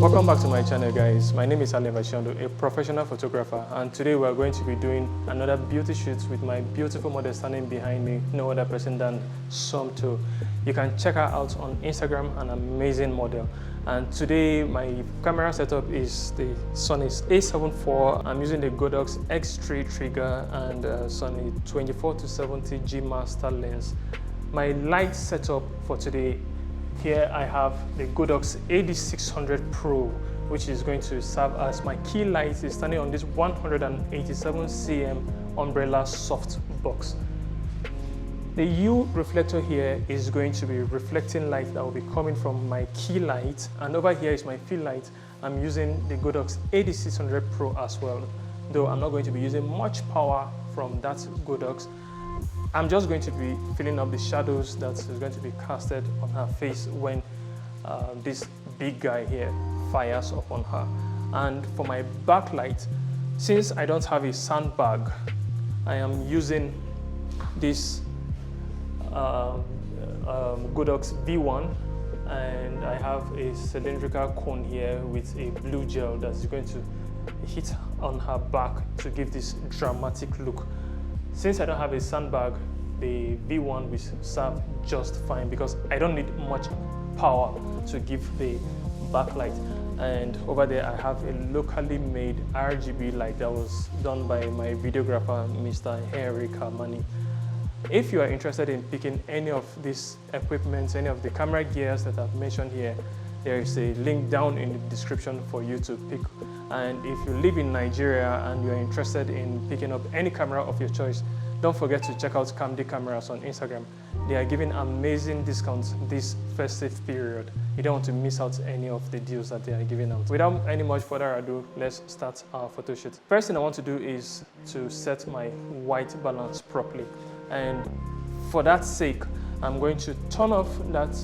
Welcome back to my channel, guys. My name is Ali Vashando, a professional photographer, and today we are going to be doing another beauty shoot with my beautiful model standing behind me, no other person than Somto. You can check her out on Instagram, an amazing model. And today my camera setup is the Sony A7 IV. I'm using the Godox X3 trigger and Sony 24-70 G Master lens. My light setup for today, here I have the Godox AD600 Pro, which is going to serve as my key light. It's standing on this 187 cm umbrella softbox. The U reflector here is going to be reflecting light that will be coming from my key light, and over here is my fill light. I'm using the Godox AD600 Pro as well, though I'm not going to be using much power from that Godox. I'm just going to be filling up the shadows that is going to be casted on her face when this big guy here fires upon her. And for my backlight, since I don't have a sandbag, I am using this Godox V1, and I have a cylindrical cone here with a blue gel that's going to hit on her back to give this dramatic look. Since I don't have a sandbag, the V1 will serve just fine because I don't need much power to give the backlight. And over there I have a locally made RGB light that was done by my videographer, Mr. Henry Kamani. If you are interested in picking any of these equipment, any of the camera gears that I've mentioned here, there is a link down in the description for you to pick. And if you live in Nigeria and you're interested in picking up any camera of your choice, don't forget to check out Camdy Cameras on Instagram. They are giving amazing discounts this festive period. You don't want to miss out any of the deals that they are giving out. Without any much further ado, let's start our photo shoot. First thing I want to do is to set my white balance properly. And for that sake, I'm going to turn off that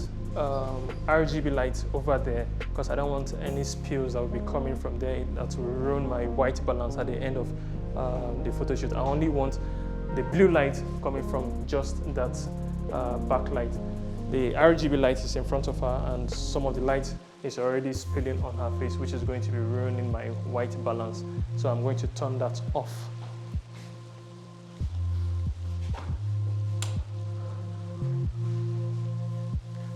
RGB light over there because I don't want any spills that will be coming from there that will ruin my white balance at the end of the photo shoot. I only want the blue light coming from just that backlight. The RGB light is in front of her and some of the light is already spilling on her face, which is going to be ruining my white balance. So I'm going to turn that off.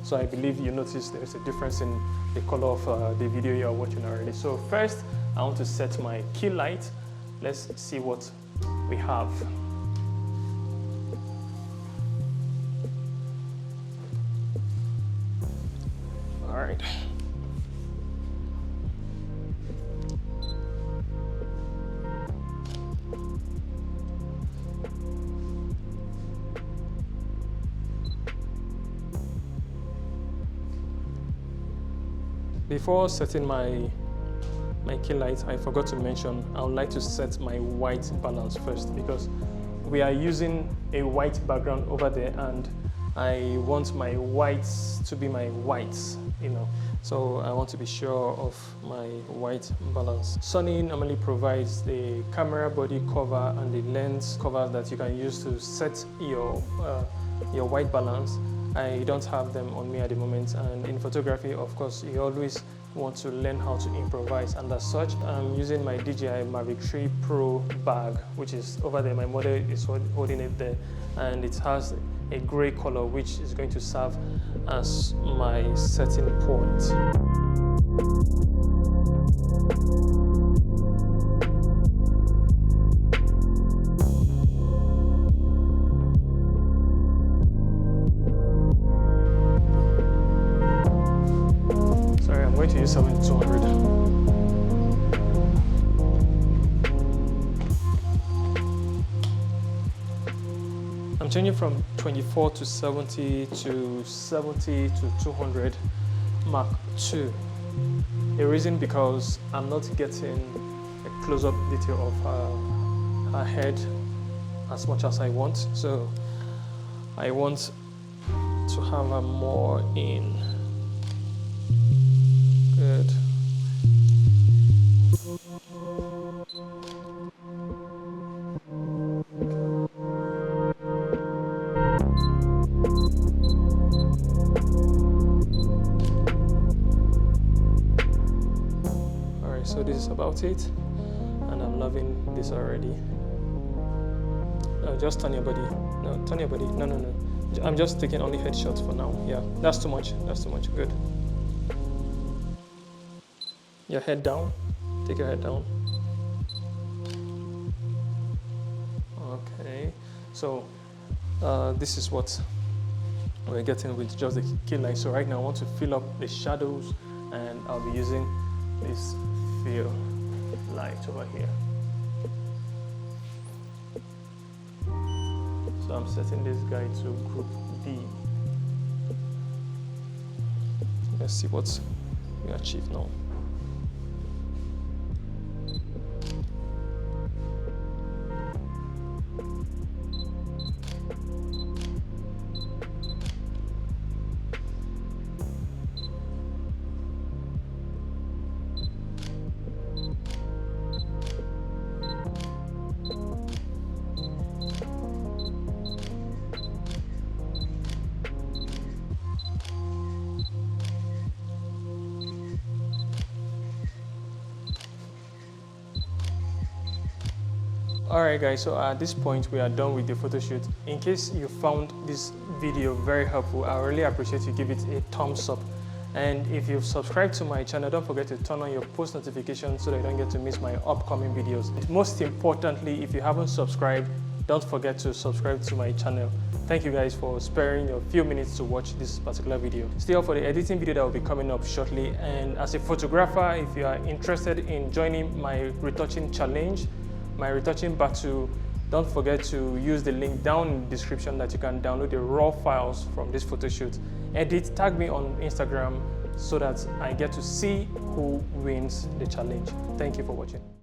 So I believe you notice there's a difference in the color of the video you are watching already. So first, I want to set my key light. Let's see what we have. All right. Before setting my key light, I forgot to mention I would like to set my white balance first because we are using a white background over there and I want my whites to be my whites, you know. So I want to be sure of my white balance. Sony normally provides the camera body cover and the lens cover that you can use to set your white balance. I don't have them on me at the moment, and in photography, of course, you always want to learn how to improvise, and as such, I'm using my DJI Mavic 3 Pro bag, which is over there. My model is holding it there, and it has a gray color, which is going to serve as my setting point. I'm going to use 7200. I'm changing from 24-70 to 70 to 200 Mark II. The reason because I'm not getting a close-up detail of her head as much as I want, so I want to have her more in. Good. So this is about it, and I'm loving this already. No, just turn your body. No, turn your body. No. I'm just taking only headshots for now. Yeah, that's too much. That's too much. Good. Your head down. Take your head down. Okay. So this is what we're getting with just the key line. So right now I want to fill up the shadows, and I'll be using this fill light over here. So I'm setting this guy to group B. Let's see what we achieve now. Alright guys, so at this point we are done with the photo shoot. In case you found this video very helpful, I really appreciate you give it a thumbs up. And if you've subscribed to my channel, don't forget to turn on your post notifications so that you don't get to miss my upcoming videos. Most importantly, if you haven't subscribed, don't forget to subscribe to my channel. Thank you guys for sparing a few minutes to watch this particular video. Stay up for the editing video that will be coming up shortly. And as a photographer, if you are interested in joining my retouching challenge, my retouching battle, don't forget to use the link down in the description that you can download the raw files from this photo shoot. Edit, tag me on Instagram so that I get to see who wins the challenge. Thank you for watching.